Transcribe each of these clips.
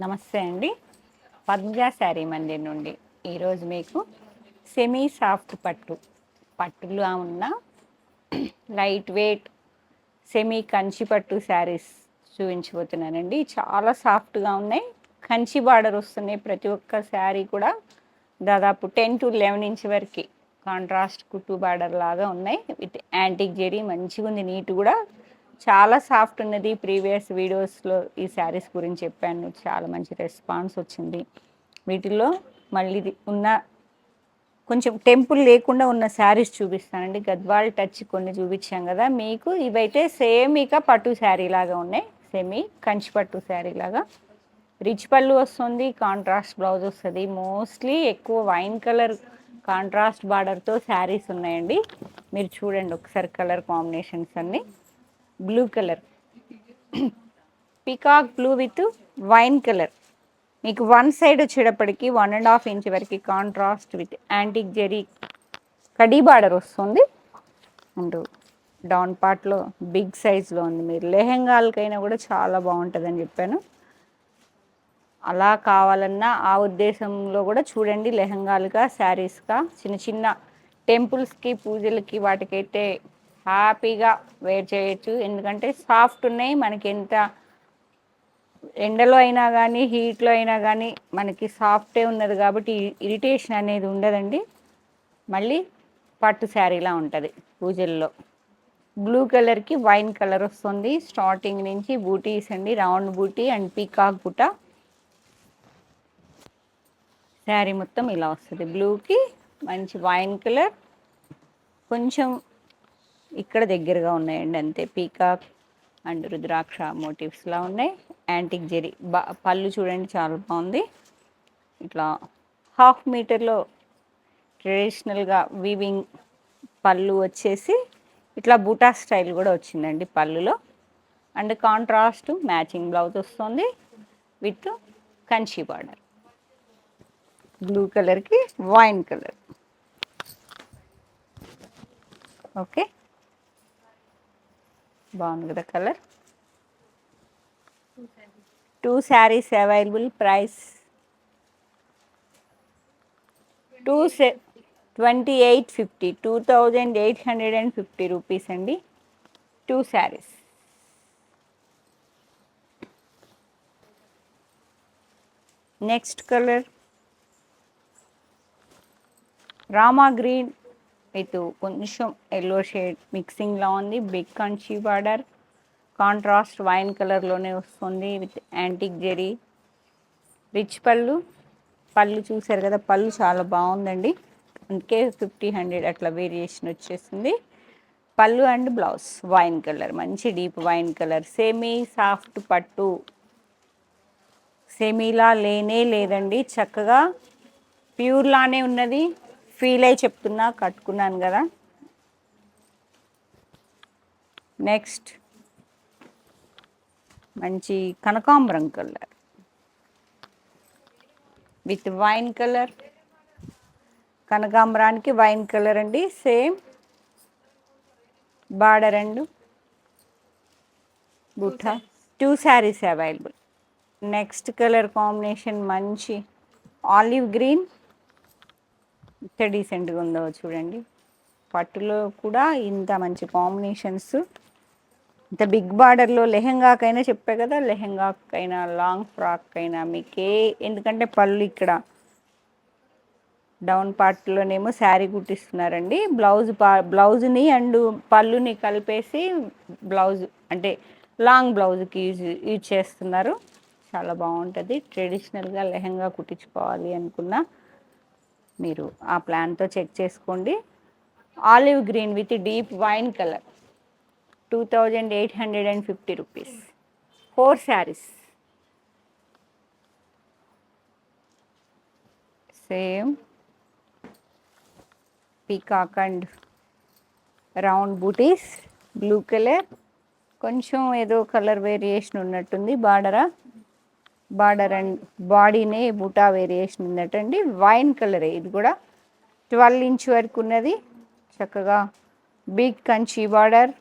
నమస్తే అండి. పద్మజ శారీ మందిర్ నుండి ఈరోజు మీకు సెమీ సాఫ్ట్ పట్టులో ఉన్న లైట్ వెయిట్ సెమీ కంచి పట్టు శారీస్ చూపించబోతున్నానండి. చాలా సాఫ్ట్గా ఉన్నాయి. కంచి బార్డర్ వస్తున్నాయి. ప్రతి ఒక్క శారీ కూడా దాదాపు 10 to 11 ఇంచ్ వరకు కాంట్రాస్ట్ కుట్టు బార్డర్ లాగా ఉన్నాయి. విత్ యాంటిక్ జెరీ మంచిగా ఉంది. నీట్ కూడా చాలా సాఫ్ట్ ఉన్నది. ప్రీవియస్ వీడియోస్లో ఈ శారీస్ గురించి చెప్పాను. చాలా మంచి రెస్పాన్స్ వచ్చింది. వీటిల్లో మళ్ళీ ఉన్న కొంచెం టెంపుల్ లేకుండా ఉన్న శారీస్ చూపిస్తానండి. గద్వాల్ టచ్ కొన్ని చూపించాం కదా మీకు. ఇవైతే సేమ్ ఇక పట్టు శారీ లాగా ఉన్నాయి. సెమీ కంచి పట్టు శారీ లాగా రిచ్ పళ్ళు వస్తుంది. కాంట్రాస్ట్ బ్లౌజ్ వస్తుంది. మోస్ట్లీ ఎక్కువ వైన్ కలర్ కాంట్రాస్ట్ బార్డర్తో శారీస్ ఉన్నాయండి. మీరు చూడండి ఒకసారి కలర్ కాంబినేషన్స్ అన్నీ. Blue colour, peacock blue with wine colour. మీకు వన్ సైడ్ వచ్చేటప్పటికి 1.5 ఇంచ్ వరకు కాంట్రాస్ట్ విత్ యాంటిక్ జెరీ కడీ బార్డర్ వస్తుంది. అండ్ డౌన్ పార్ట్లో బిగ్ సైజ్లో ఉంది. మీరు లెహెంగాలకైనా కూడా చాలా బాగుంటుందని చెప్పాను. అలా కావాలన్నా ఆ ఉద్దేశంలో కూడా చూడండి. లెహంగాలుగా, శారీస్గా, చిన్న చిన్న టెంపుల్స్కి, పూజలకి వాటికైతే హ్యాపీగా వేర్ చేయొచ్చు. ఎందుకంటే సాఫ్ట్ ఉన్నాయి. మనకి ఎంత ఎండలో అయినా కానీ హీట్లో అయినా కానీ మనకి సాఫ్టే ఉన్నది కాబట్టి ఇరిటేషన్ అనేది ఉండదండి. మళ్ళీ పట్టు శారీలా ఉంటుంది పూజల్లో. బ్లూ కలర్కి వైన్ కలర్ వస్తుంది. స్టార్టింగ్ నుంచి బూటీస్ అండి, రౌండ్ బూటీ అండ్ పీకాక్ బుట్ట. శారీ మొత్తం ఇలా వస్తుంది. బ్లూకి మంచి వైన్ కలర్, కొంచెం ఇక్కడ దగ్గరగా ఉన్నాయండి అంతే. పీకాక్ అండ్ రుద్రాక్ష మోటివ్స్లా ఉన్నాయి. యాంటిక్ జెరీ పళ్ళు చూడండి చాలా బాగుంది. ఇట్లా 1/2 మీటర్లో ట్రెడిషనల్గా వీవింగ్ పళ్ళు వచ్చేసి ఇట్లా బూటా స్టైల్ కూడా వచ్చిందండి పళ్ళులో. అండ్ కాంట్రాస్ట్ మ్యాచింగ్ బ్లౌజ్ వస్తుంది విత్ కంచి బార్డర్. బ్లూ కలర్కి వైన్ కలర్. ఓకే, బాగుంది కదా colour. 2 saris available. Price 2850, 2850 rupees అండి. 2 saris. Next colour Rama green with కొంచెం ఎల్లో షేడ్ మిక్సింగ్లా ఉంది. Big Kanchi border, contrast wine కలర్లోనే వస్తుంది విత్ యాంటిక్ జెరీ. రిచ్ పళ్ళు చూసారు కదా, పళ్ళు చాలా బాగుందండి. అందుకే 50-100 అట్లా వేరియేషన్ వచ్చేసింది. పళ్ళు అండ్ బ్లౌజ్ వైన్ కలర్, మంచి deep wine colour. Semi soft పట్టు, సెమీలా లేనే లేదండి. చక్కగా ప్యూర్లానే ఉన్నది. ఫీల్ అయి చెప్తున్నా, కట్టుకున్నాను కదా. నెక్స్ట్ మంచి కనకాంబరం కలర్ విత్ వైన్ కలర్. కనకాంబరానికి వైన్ కలర్ అండి. సేమ్ బార్డర్ అండ్ బుట్ట. 2 saris available. Next colour combination మంచి ఆలివ్ గ్రీన్. ఇంత డీసెంట్గా ఉందో చూడండి. పట్టులో కూడా ఇంత మంచి కాంబినేషన్స్. ఇంత బిగ్ బార్డర్లో లెహెంగాకైనా చెప్పే కదా, లెహెంగాకైనా లాంగ్ ఫ్రాక్ అయినా మీకే. ఎందుకంటే పళ్ళు ఇక్కడ డౌన్ పార్ట్లోనేమో శారీ కుట్టిస్తున్నారండి. బ్లౌజ్ని అండ్ పళ్ళుని కలిపేసి బ్లౌజ్ అంటే లాంగ్ బ్లౌజ్కి యూజ్ చేస్తున్నారు. చాలా బాగుంటుంది. ట్రెడిషనల్గా లెహెంగా కుట్టించుకోవాలి అనుకున్నా మీరు ఆ ప్లాన్తో చెక్ చేసుకోండి. Olive green with deep wine colour. 2850 rupees. 4 saris. Same peacock and round butis. Blue colour, కొంచెం ఏదో కలర్ వేరియేషన్ ఉన్నట్టుంది. బార్డర్ అండ్ బాడీనే బూటా వేరియేషన్ ఉన్నట్టండి. వైన్ కలరే ఇది కూడా. 12 ఇంచ్ వరకు ఉన్నది. చక్కగా బిగ్ కంచి బార్డర్,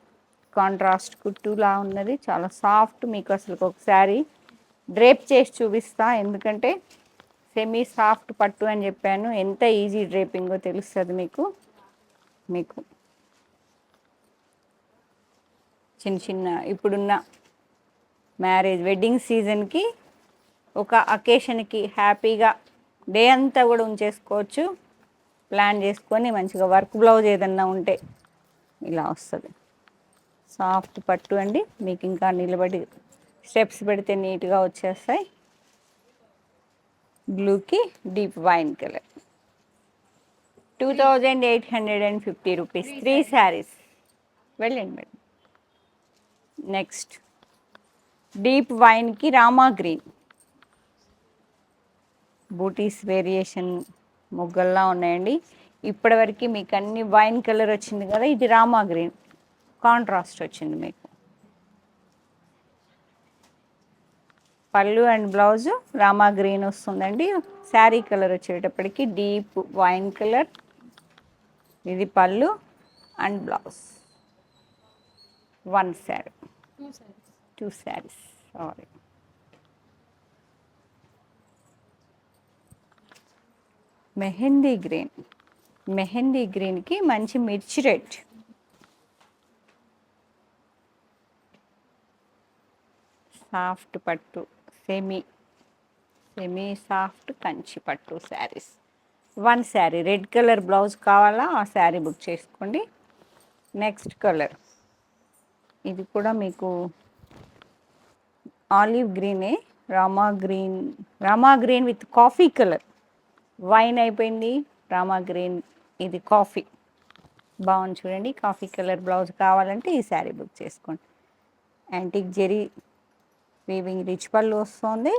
కాంట్రాస్ట్ కుట్టులా ఉన్నది. చాలా సాఫ్ట్. మీకు అసలు ఒకసారి డ్రేప్ చేసి చూపిస్తా, ఎందుకంటే సెమీ సాఫ్ట్ పట్టు అని చెప్పాను. ఎంత ఈజీ డ్రేపింగో తెలుస్తుంది మీకు. మీకు చిన్న చిన్న ఇప్పుడున్న మ్యారేజ్ వెడ్డింగ్ సీజన్కి ఒక అకేషన్కి హ్యాపీగా డే అంతా కూడా ఉంచేసుకోవచ్చు. ప్లాన్ చేసుకొని మంచిగా వర్క్ బ్లౌజ్ ఏదన్నా ఉంటే ఇలా వస్తుంది. సాఫ్ట్ పట్టు అండి. మీకు ఇంకా నిలబడి స్టెప్స్ పెడితే నీట్గా వచ్చేస్తాయి. బ్లూకి deep wine colour, 2850 rupees, 3 saris. వెళ్ళండి మేడం. నెక్స్ట్ డీప్ వైన్కి రామా గ్రీన్, బూటీస్ వేరియేషన్ మొగ్గల్లా ఉన్నాయండి. ఇప్పటివరకు మీకు అన్ని వైన్ కలర్ వచ్చింది కదా, ఇది రామా గ్రీన్ కాంట్రాస్ట్ వచ్చింది మీకు. పళ్ళు అండ్ బ్లౌజు రామా గ్రీన్ వస్తుందండి. శారీ కలర్ వచ్చేటప్పటికి డీప్ వైన్ కలర్. ఇది పళ్ళు and blouse. 1 sari, 2 saris, sorry. Mehndi green, mehndi గ్రీన్కి మంచి మిర్చి రెడ్. సాఫ్ట్ పట్టు, సెమీ సాఫ్ట్ కంచి పట్టు saris. 1 sari. Red colour blouse కావాలా, ఆ శారీ బుక్ చేసుకోండి. నెక్స్ట్ కలర్, ఇది కూడా మీకు ఆలివ్ గ్రీనే, Rama green with coffee colour. Wine అయిపోయింది, రామా గ్రీన్, ఇది కాఫీ. బాగుంది చూడండి. కాఫీ కలర్ బ్లౌజ్ కావాలంటే ఈ శారీ బుక్ చేసుకోండి. యాంటిక్ జెరీ వీవింగ్ రిచ్ పళ్ళు వస్తుంది.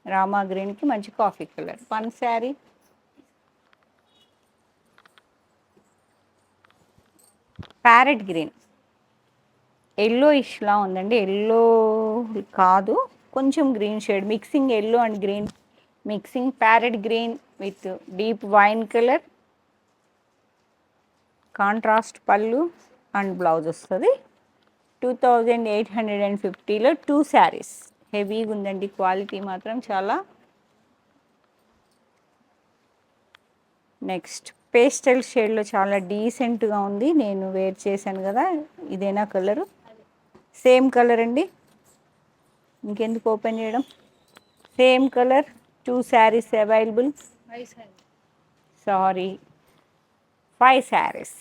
రామా గ్రీన్కి మంచి coffee colour. 1 sari. Parrot green, yellow ఇష్లా ఉందండి. ఎల్లో కాదు, కొంచెం green shade mixing, yellow and green mixing. Parrot green with deep wine colour, contrast పళ్ళు అండ్ బ్లౌజ్ వస్తుంది. 2850లో 2 శారీస్. హెవీగా ఉందండి, క్వాలిటీ మాత్రం చాలా. నెక్స్ట్ పేస్టల్ షేడ్లో చాలా డీసెంట్గా ఉంది. నేను వేర్ చేశాను కదా, ఇదేనా కలరు? సేమ్ కలర్ అండి, ఇంకెందుకు ఓపెన్ చేయడం. Same colour, 2 saris available. Sorry, 5 saris.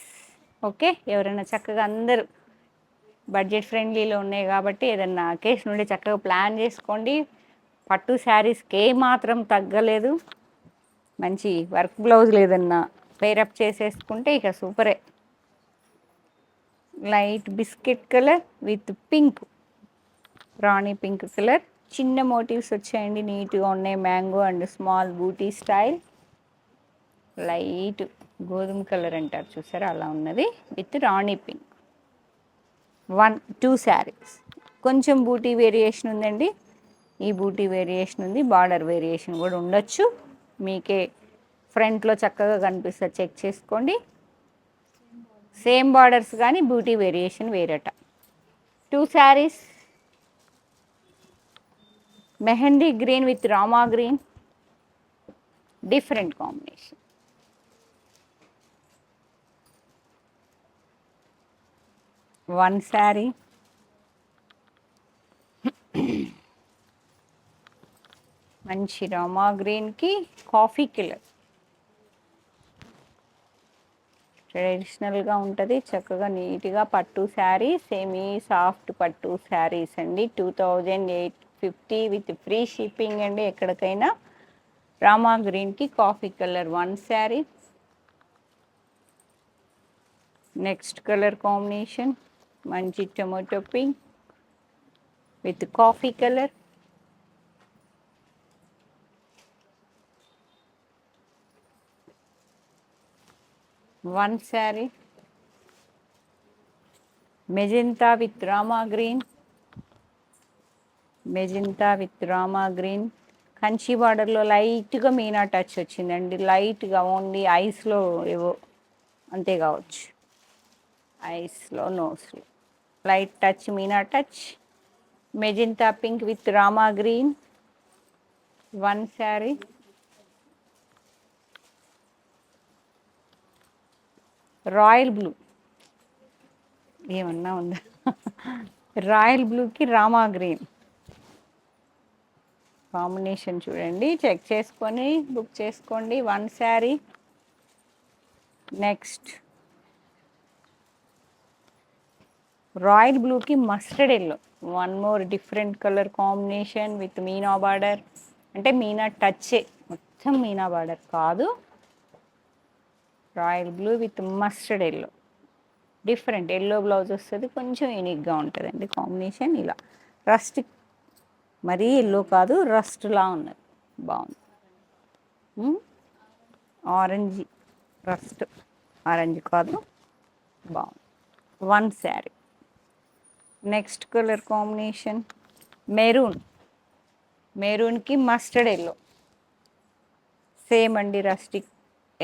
Okay, ఎవరైనా చక్కగా అందరూ బడ్జెట్ ఫ్రెండ్లీలో ఉన్నాయి కాబట్టి ఏదన్నా అకేషన్ ఉంటే చక్కగా ప్లాన్ చేసుకోండి. పట్టు శారీస్కి ఏ మాత్రం తగ్గలేదు. మంచి వర్క్ బ్లౌజ్ లేదన్నా పేరప్ చేసేసుకుంటే ఇక సూపరే. Light biscuit colour with pink, రాణి పింక్ కలర్. చిన్న మోటివ్స్ వచ్చాయండి, నీట్గా ఉన్నాయి. మ్యాంగో అండ్ స్మాల్ బూటీ స్టైల్. లైట్ గోధుమ కలర్ అంటారు చూసారా, అలా ఉన్నది విత్ రాణి పింక్. 2 శారీస్. కొంచెం బూటీ వేరియేషన్ ఉందండి. ఈ బూటీ వేరియేషన్ ఉంది, బార్డర్ వేరియేషన్ కూడా ఉండొచ్చు. మీకే ఫ్రంట్లో చక్కగా కనిపిస్తుంది, చెక్ చేసుకోండి. సేమ్ బార్డర్స్ కానీ బూటీ వేరియేషన్ వేరట. 2 saris. Mehndi green with Rama green, different combination. One sari. మంచి రామా గ్రీన్కి కాఫీ కలర్. ట్రెడిషనల్గా ఉంటుంది, చక్కగా నీట్గా పట్టు శారీ. సెమీ సాఫ్ట్ పట్టు శారీస్ అండి. 2850 విత్ ఫ్రీ షిప్పింగ్ అండి ఎక్కడికైనా. రామా గ్రీన్కి coffee colour 1 sari. Next colour combination మంచి tomato pink with coffee colour. One sari. Magenta with Rama green, magenta with Rama green. Kanchi బార్డర్లో లైట్గా మీనా టచ్ వచ్చిందండి, లైట్గా. ఓన్లీ ఐస్లో ఏవో అంతే కావచ్చు, ఐస్లో నోస్లో లైట్ టచ్ మీనా touch. Magenta pink with Rama green, one sari. Royal blue, ఏమన్నా ఉందా? రాయల్ బ్లూకి రామా గ్రీన్ కాంబినేషన్ చూడండి, చెక్ చేసుకొని బుక్ చేసుకోండి. వన్ శారీ. నెక్స్ట్ రాయల్ బ్లూకి mustard yellow, one more different colour combination with మీనా బార్డర్. అంటే మీనా టచ్, మొత్తం మీనా బార్డర్ కాదు. Royal blue with mustard yellow, different yellow blouse వస్తుంది, కొంచెం యూనిక్గా ఉంటుందండి కాంబినేషన్. ఇలా రస్ట్, మరీ ఎల్లో కాదు, రస్ట్లా ఉన్నది, బాగుంది. ఆరెంజ్, రస్ట్ ఆరెంజ్ కాదు, బాగుంది. One sari. Next colour combination maroon, మెరూన్కి మస్టర్డ్ ఎల్లో, సేమ్ అండి rustic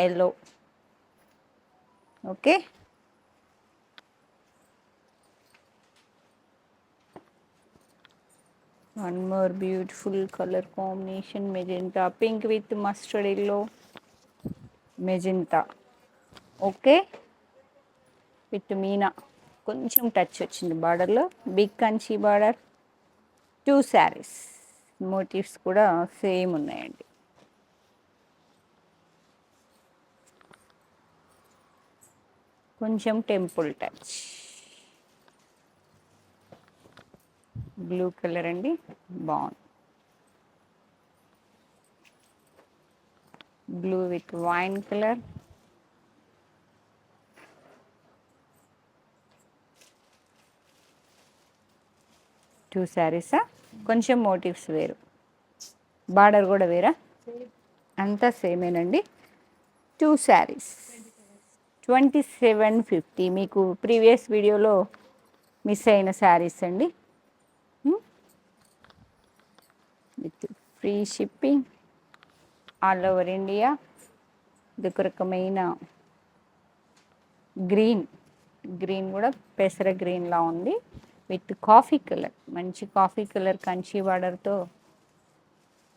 yellow. Okay, one more beautiful colour combination magenta pink with mustard yellow, magenta. Okay, with మీనా కొంచెం టచ్ వచ్చింది బార్డర్లో, big Kanchi border. Two saris, motifs కూడా same ఉన్నాయండి. కొంచెం టెంపుల్ టచ్. బ్లూ కలర్ అండి, బాగుంది. Blue with wine colour. Two శారీసా, కొంచెం మోటివ్స్ వేరు, బార్డర్ కూడా వేరా, అంతా సేమేనండి. టూ శారీస్ 2750. మీకు ప్రీవియస్ వీడియోలో మిస్ అయిన శారీస్ అండి. With free shipping all over India. ఇదొక రకమైన గ్రీన్, గ్రీన్ కూడా పెసర గ్రీన్లా ఉంది విత్ కాఫీ కలర్, మంచి కాఫీ కలర్ కంచి బార్డర్తో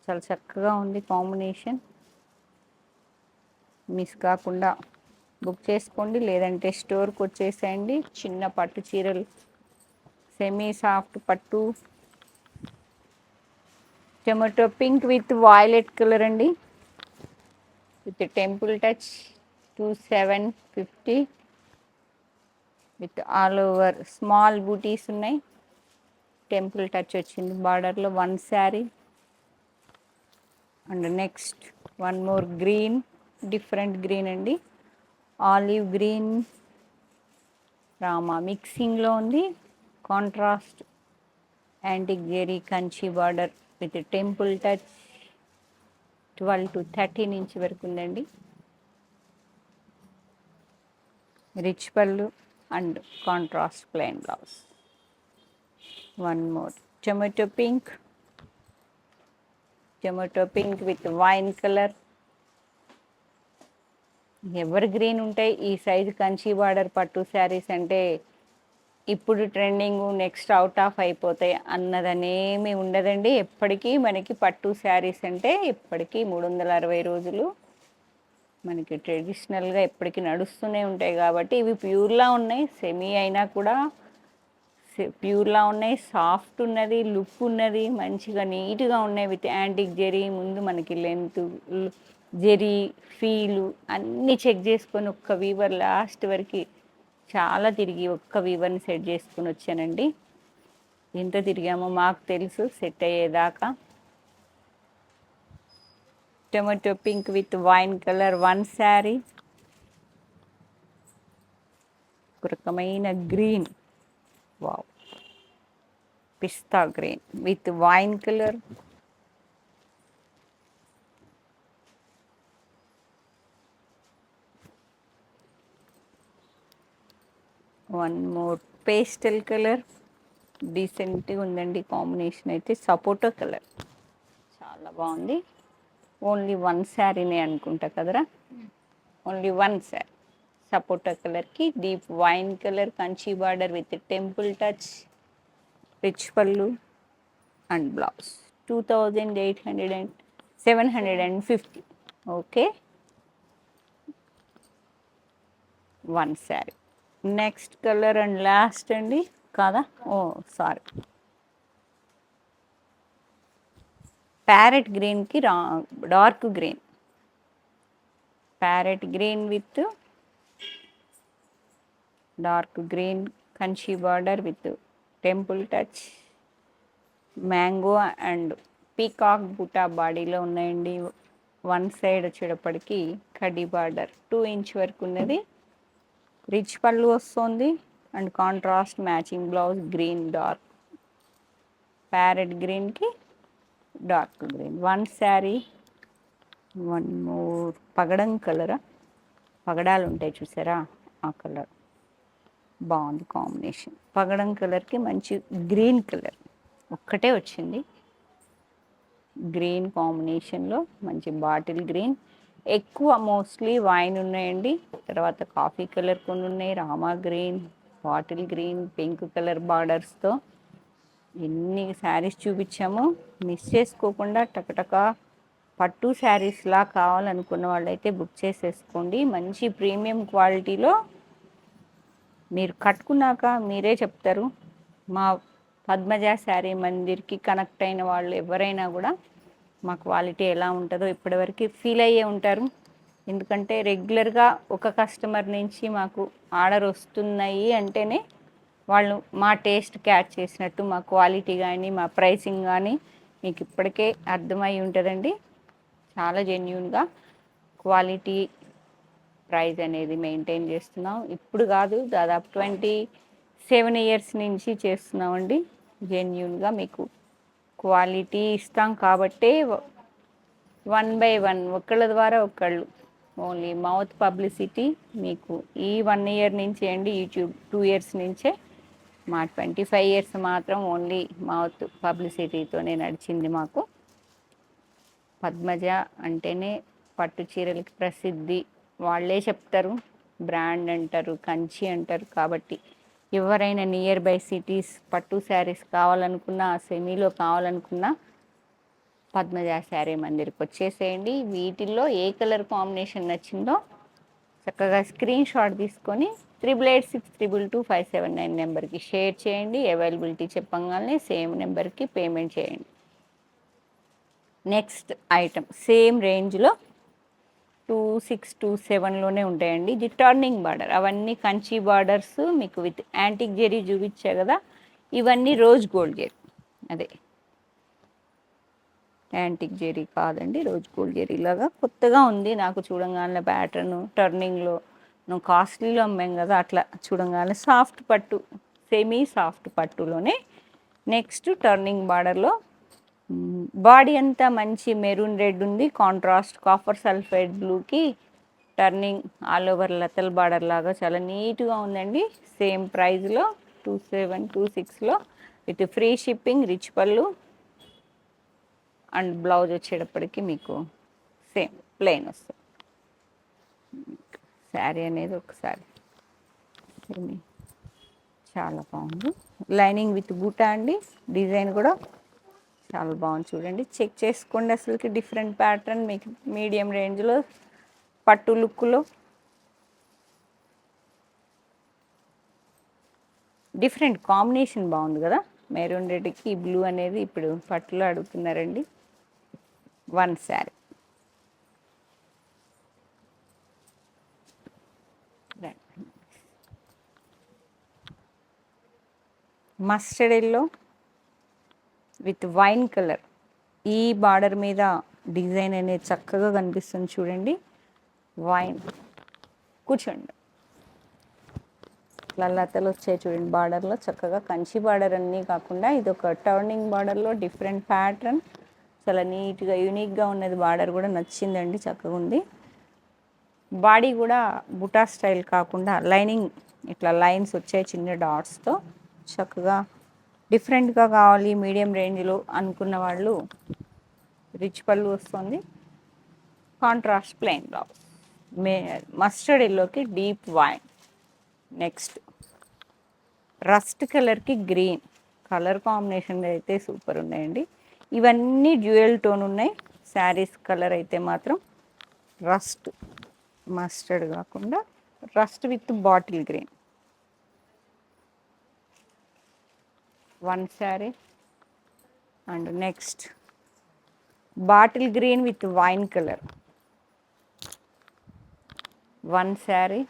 చాలా చక్కగా ఉంది కాంబినేషన్. మిస్ కాకుండా బుక్ చేసుకోండి, లేదంటే స్టోర్కి వచ్చేసేయండి. చిన్న పట్టు చీరలు, సెమీ సాఫ్ట్ పట్టు, tomato pink with violet colour అండి, with temple touch. 2750 with all over small బూటీస్ ఉన్నాయి, టెంపుల్ టచ్ వచ్చింది బార్డర్లో. One sari. And next one more green, different green అండి, ఆలివ్ గ్రీన్ రామా మిక్సింగ్లో ఉంది, contrast antique zari Kanchi border with temple touch. 12 to 13 inch వరకు ఉందండి. రిచ్ పళ్ళు and contrast plain blouse. One more tomato pink, tomato pink with wine colour. Ever green ఉంటాయి ఈ size Kanchi border పట్టు శారీస్ అంటే. ఇప్పుడు ట్రెండింగ్, నెక్స్ట్ అవుట్ ఆఫ్ అయిపోతాయి అన్నదనేమి ఉండదండి. ఎప్పటికీ మనకి పట్టు శారీస్ అంటే ఇప్పటికీ 360 రోజులు మనకి ట్రెడిషనల్గా ఎప్పటికీ నడుస్తూనే ఉంటాయి. కాబట్టి ఇవి ప్యూర్లా ఉన్నాయి, సెమీ అయినా కూడా ప్యూర్లా ఉన్నాయి, సాఫ్ట్ ఉన్నది, లుక్ ఉన్నది, మంచిగా నీట్గా ఉన్నాయి విత్ యాంటిక్ జెరీ. ముందు మనకి లెంత్, జెరీ, ఫీలు అన్నీ చెక్ చేసుకొని ఒక్క వీవర్ లాస్ట్ వరకు చాలా తిరిగి ఒక్క వీవర్ని సెట్ చేసుకొని వచ్చానండి. ఎంత తిరిగామో మాకు తెలుసు సెట్ అయ్యేదాకా. Tomato pink with wine colour, one sari. ఒక రకమైన green, wow, pista green with wine colour. One more pastel colour, డీసెంట్గా ఉందండి కాంబినేషన్ అయితే. సపోటా కలర్ చాలా బాగుంది. ఓన్లీ వన్ శారీనే అనుకుంటా కదరా, ఓన్లీ వన్ శారీ. సపోటా కలర్కి deep wine colour Kanchi border with temple touch, rich పళ్ళు, and blouse 2800 and 750. Okay, one sari. Next colour and last అండి కాదా, ఓ సారీ, ప్యారెట్ గ్రీన్కి dark green, parrot green with dark green Kanchi border with temple touch, mango and peacock బుటా బాడీలో ఉన్నాయండి. One side వచ్చేటప్పటికి కడ్డీ border 2 inch వరకు ఉన్నది. రిచ్ పళ్ళు వస్తుంది and contrast matching blouse green dark, parrot గ్రీన్కి dark green. One sari, one more పగడం కలరా, పగడాలు ఉంటాయి చూసారా, ఆ కలర్ బాగుంది కాంబినేషన్. పగడం కలర్కి మంచి గ్రీన్ కలర్ ఒక్కటే వచ్చింది, గ్రీన్ కాంబినేషన్లో మంచి బాటిల్ గ్రీన్. ఎక్కువ మోస్ట్లీ వైన్ ఉన్నాయండి, తర్వాత కాఫీ కలర్ కొన్ని ఉన్నాయి, Rama green, bottle green, pink colour బార్డర్స్తో ఎన్ని శారీస్ చూపించామో. మిస్ చేసుకోకుండా టకటక పట్టు శారీస్లా కావాలనుకున్న వాళ్ళైతే బుక్ చేసేసుకోండి. మంచి ప్రీమియం క్వాలిటీలో మీరు కట్టుకున్నాక మీరే చెప్తారు. మా పద్మజ శారీ మందిర్కి కనెక్ట్ అయిన వాళ్ళు ఎవరైనా కూడా మా క్వాలిటీ ఎలా ఉంటుందో ఇప్పటివరకు ఫీల్ అయ్యే ఉంటారు. ఎందుకంటే రెగ్యులర్గా ఒక కస్టమర్ నుంచి మాకు ఆర్డర్ వస్తున్నాయి అంటేనే వాళ్ళు మా టేస్ట్ క్యాచ్ చేసినట్టు, మా క్వాలిటీ కానీ మా ప్రైసింగ్ కానీ మీకు ఇప్పటికే అర్థమై ఉంటుందండి. చాలా జెన్యూన్గా క్వాలిటీ ప్రైస్ అనేది మెయింటైన్ చేస్తున్నాం. ఇప్పుడు కాదు, దాదాపు 27 ఇయర్స్ నుంచి చేస్తున్నామండి. జెన్యూన్గా మీకు క్వాలిటీ ఇస్తాం కాబట్టే 1 బై 1 ఒకళ్ళ ద్వారా ఒకళ్ళు ఓన్లీ మౌత్ పబ్లిసిటీ మీకు ఈ 1 ఇయర్ నుంచి అండి, యూట్యూబ్ 2 ఇయర్స్ నుంచే. మా 25 ఇయర్స్ మాత్రం ఓన్లీ మౌత్ పబ్లిసిటీతోనే నడిచింది మాకు. పద్మజ అంటేనే పట్టు చీరలకి ప్రసిద్ధి, వాళ్ళే చెప్తారు, బ్రాండ్ అంటారు, కంచి అంటారు. కాబట్టి ఎవరైనా నియర్ బై సిటీస్ పట్టు శారీస్ కావాలనుకున్నా, సెమీలో కావాలనుకున్నా పద్మజ శారీ మందిర్కి వచ్చేసేయండి. వీటిల్లో ఏ కలర్ కాంబినేషన్ నచ్చిందో చక్కగా స్క్రీన్ షాట్ తీసుకొని 8886222579 నెంబర్కి షేర్ చేయండి. అవైలబిలిటీ చెప్పగానే సేమ్ నెంబర్కి పేమెంట్ చేయండి. నెక్స్ట్ ఐటమ్ సేమ్ రేంజ్లో 2627లోనే ఉంటాయండి. ఇది టర్నింగ్ బార్డర్, అవన్నీ కంచి బార్డర్స్ మీకు విత్ యాంటిక్ జెరీ చూపించా కదా, ఇవన్నీ రోజ్ గోల్డ్ జెరీ, అదే యాంటిక్ జెరీ కాదండి, రోజ్ గోల్డ్ జెరీ లాగా కొత్తగా ఉంది నాకు చూడంగానే ప్యాటర్న్. టర్నింగ్లో నువ్వు కాస్ట్లీలో అమ్మాం కదా, అట్లా చూడంగానే సాఫ్ట్ పట్టు, సెమీ సాఫ్ట్ పట్టులోనే నెక్స్ట్ టర్నింగ్ బార్డర్లో బాడీ అంతా మంచి మెరూన్ రెడ్ ఉంది, కాంట్రాస్ట్ కాపర్ సల్ఫైడ్ బ్లూకి టర్నింగ్ ఆల్ ఓవర్ లతల్ బార్డర్ లాగా చాలా నీట్గా ఉందండి. సేమ్ ప్రైస్లో 2726లో విత్ ఫ్రీ షిప్పింగ్, రిచ్ పళ్ళు అండ్ బ్లౌజ్ వచ్చేటప్పటికి మీకు సేమ్ ప్లెయిన్ వస్తుంది. శారీ అనేది ఒకసారి చాలా బాగుంది, లైనింగ్ విత్ బూటా అండి, డిజైన్ కూడా చాలా బాగుంది. చూడండి, చెక్ చేసుకోండి, అసలుకి డిఫరెంట్ ప్యాటర్న్ మీకు మీడియం రేంజ్లో పట్టు లుక్లో డిఫరెంట్ కాంబినేషన్ బాగుంది కదా. మెరూన్ రెడ్కి బ్లూ అనేది ఇప్పుడు పట్టులో అడుగుతున్నారండి. One sari, mustard yellow with wine colour, ఈ బార్డర్ మీద డిజైన్ అనేది చక్కగా కనిపిస్తుంది చూడండి. వైన్ కూర్చోండి, లతలు వచ్చాయి చూడండి బార్డర్లో, చక్కగా కంచి బార్డర్ అన్నీ కాకుండా ఇది ఒక టర్నింగ్ బార్డర్లో డిఫరెంట్ ప్యాటర్న్, చాలా నీట్గా యూనిక్గా ఉన్నది. బార్డర్ కూడా నచ్చిందండి, చక్కగా ఉంది. బాడీ కూడా బుటా స్టైల్ కాకుండా లైనింగ్ ఇట్లా లైన్స్ వచ్చాయి చిన్న డాట్స్తో, చక్కగా డిఫరెంట్గా కావాలి మీడియం రేంజ్లో అనుకున్న వాళ్ళు రిచ్ పళ్ళు వస్తుంది, కాంట్రాస్ట్ ప్లెయిన్ బ్లౌజ్, మస్టర్డ్ ఎల్లోకి డీప్ వైన్. నెక్స్ట్ రస్ట్ కలర్కి గ్రీన్ కలర్ కాంబినేషన్ అయితే సూపర్ ఉన్నాయండి. ఇవన్నీ డ్యూయల్ టోన్ ఉన్నాయి. శారీస్ కలర్ అయితే మాత్రం రస్ట్ మస్టర్డ్ కాకుండా rust with bottle green. One sari and next bottle green with wine colour. One sari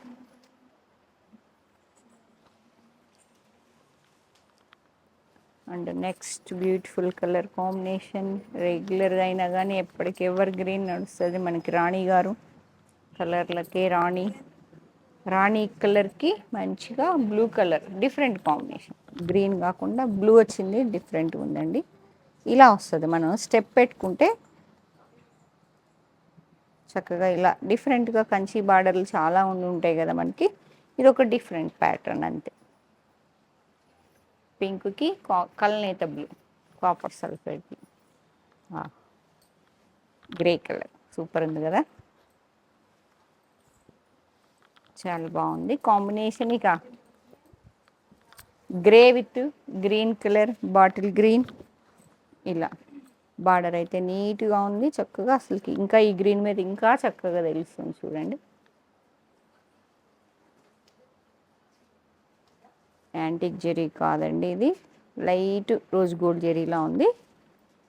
and next beautiful colour combination. Regular అయినా కానీ ఎప్పటికి ఎవర్ గ్రీన్ నడుస్తుంది మనకి. రాణి గారు కలర్లకే రాణి కలర్కి మంచిగా blue colour different combination. Green కాకుండా బ్లూ వచ్చింది, డిఫరెంట్గా ఉందండి. ఇలా వస్తుంది. మనం స్టెప్ పెట్టుకుంటే చక్కగా ఇలా డిఫరెంట్గా కంచి బార్డర్లు చాలా ఉంటాయి కదా మనకి. ఇది ఒక డిఫరెంట్ ప్యాటర్న్ అంతే. పింక్కి కల్నేత blue, copper sulphate blue, grey colour super ఉంది కదా, చాలా బాగుంది కాంబినేషన్. ఇక grey with green colour, bottle green. ఇలా బార్డర్ అయితే నీట్గా ఉంది చక్కగా. అసలుకి ఇంకా ఈ గ్రీన్ మీద ఇంకా చక్కగా తెలుస్తుంది చూడండి. యాంటిక్ జెరీ కాదండి, ఇది లైట్ రోజ్ గోల్డ్ జెరీలా ఉంది.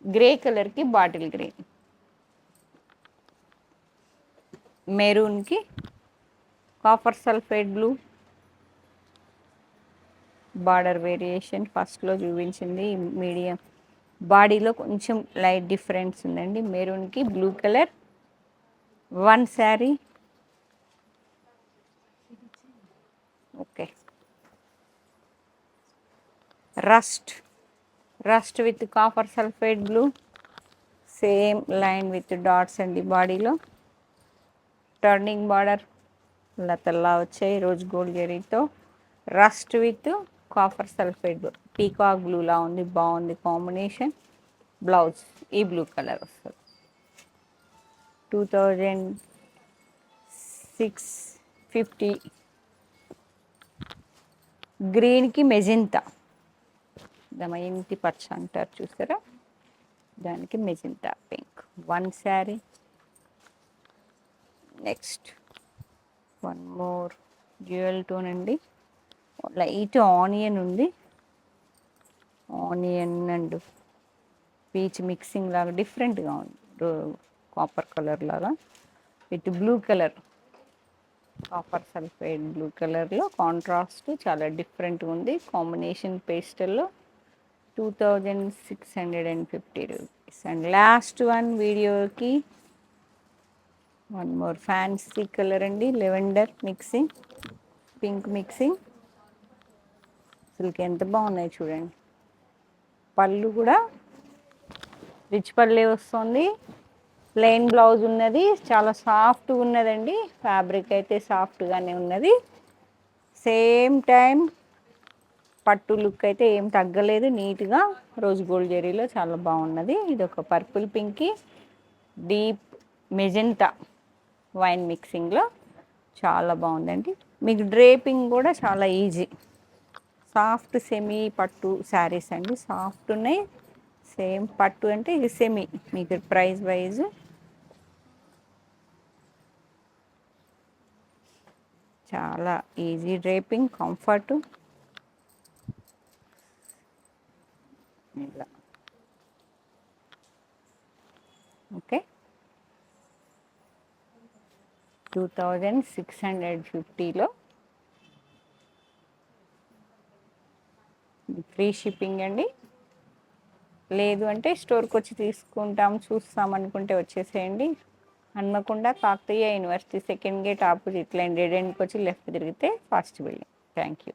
గ్రే కలర్కి బాటిల్ గ్రీన్, మెరూన్కి copper sulphate blue. Border variation ఫస్ట్లో చూపించింది మీడియం, బాడీలో కొంచెం లైట్ డిఫరెన్స్ ఉందండి. మెరూన్కి blue colour. One sari. Okay, rust with copper sulphate blue. Same line with dots అండి బాడీలో. టర్నింగ్ బార్డర్ లతల్లా వచ్చాయి రోజ్ గోల్డ్ జెరీతో. Rust with copper sulphate blue, peacock బ్లూలా ఉంది, బాగుంది కాంబినేషన్. బ్లౌజ్ ఈ బ్లూ కలర్ వస్తుంది. 2650. గ్రీన్కి మెజెంతా, దమయంతి పచ్చ అంటారు చూసారా, దానికి magenta pink. One sari. Next one more dual tone అండి, లైట్ ఆనియన్ ఉంది. ఆనియన్ అండ్ పీచ్ మిక్సింగ్ లాగా డిఫరెంట్గా ఉంది. కాపర్ కలర్ లాగా with blue colour, copper sulphide blue కలర్లో కాంట్రాస్ట్ చాలా డిఫరెంట్గా ఉంది కాంబినేషన్. పేస్టల్లో 2650 రూపీస్. అండ్ లాస్ట్ వన్ వీడియోకి వన్ మోర్ ఫ్యాన్సీ కలర్ అండి, లెవెండర్ మిక్సింగ్, పింక్ మిక్సింగ్. అసలుకి ఎంత బాగున్నాయి చూడండి. పళ్ళు కూడా రిచ్ పళ్ళే వస్తుంది. ప్లెయిన్ బ్లౌజ్ ఉన్నది, చాలా సాఫ్ట్గా ఉన్నదండి. ఫ్యాబ్రిక్ అయితే సాఫ్ట్గానే ఉన్నది. సేమ్ టైం పట్టు లుక్ అయితే ఏం తగ్గలేదు, నీట్గా రోజ్ గోల్డ్ జెరీలో చాలా బాగున్నది. ఇది ఒక పర్పుల్ పింక్కి డీప్ మెజెంటా వైన్ మిక్సింగ్లో చాలా బాగుందండి. మీకు డ్రేపింగ్ కూడా చాలా ఈజీ. సాఫ్ట్ సెమీ పట్టు శారీస్ అండి, సాఫ్ట్ ఉన్నాయి. సేమ్ పట్టు అంటే ఇది సెమీ. మీకు ప్రైస్ వైజ్ చాలా ఈజీ డ్రేపింగ్, కంఫర్ట్. ఇలా ఓకే, 2650లో ఫ్రీ షిప్పింగ్ అండి. లేదు అంటే స్టోర్కి వచ్చి తీసుకుంటాం చూస్తాం అనుకుంటే వచ్చేసేయండి. Hanamkonda Kakatiya university second gate opposite line, red ఎండ్కి వచ్చి లెఫ్ట్ తిరిగితే ఫాస్ట్ బిల్డింగ్. Thank you.